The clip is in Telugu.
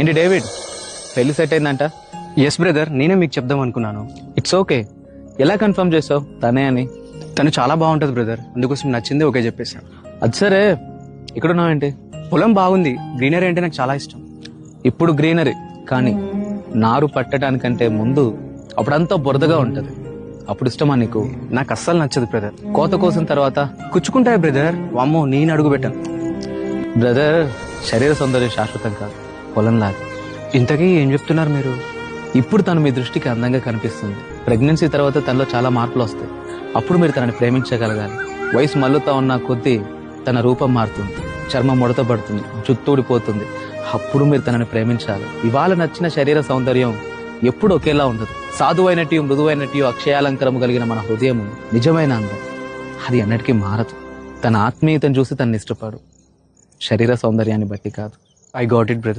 ఏంటి డేవిడ్, పెళ్లి సెట్ అయిందంట? ఎస్ బ్రదర్, నేనే మీకు చెప్దాం అనుకున్నాను. It's okay. ఎలా కన్ఫర్మ్ చేసావు తనే అని? తను చాలా బాగుంటుంది బ్రదర్, అందుకోసం నచ్చింది ఓకే చెప్పేశాను. అది సరే, ఇక్కడున్నావేంటి? పొలం బాగుంది, గ్రీనరీ అంటే నాకు చాలా ఇష్టం. ఇప్పుడు గ్రీనరీ, కానీ నారు పట్టడానికంటే ముందు అప్పుడంతా బురదగా ఉంటది. అప్పుడు ఇష్టమా నీకు? నాకు అస్సలు నచ్చదు బ్రదర్. కోత కోసిన తర్వాత కుచ్చుకుంటాయి బ్రదర్. వామ్మో, నేను అడుగు పెట్టాను. బ్రదర్, శరీర సౌందర్యం శాశ్వతం కాదు, పొలంలాగా. ఇంతకీ ఏం చెప్తున్నారు మీరు? ఇప్పుడు తను మీ దృష్టికి అందంగా కనిపిస్తుంది. ప్రెగ్నెన్సీ తర్వాత తనలో చాలా మార్పులు వస్తాయి. అప్పుడు మీరు తనని ప్రేమించగలగాలి. వయసు మల్లుతా ఉన్న కొద్దీ తన రూపం మారుతుంది, చర్మం ముడత పడుతుంది, జుట్టు ఊడిపోతుంది. అప్పుడు మీరు తనని ప్రేమించాలి. ఇవాళ నచ్చిన శరీర సౌందర్యం ఎప్పుడు ఒకేలా ఉండదు. సాధువైనట్టు మృదువైనట్టు అక్షయాలంకరము కలిగిన మన హృదయము నిజమైన అందం, అది అన్నిటికీ మారదు. తన ఆత్మీయతను చూసి తనని ఇష్టపడు, శరీర సౌందర్యాన్ని బట్టి కాదు. I got it brother.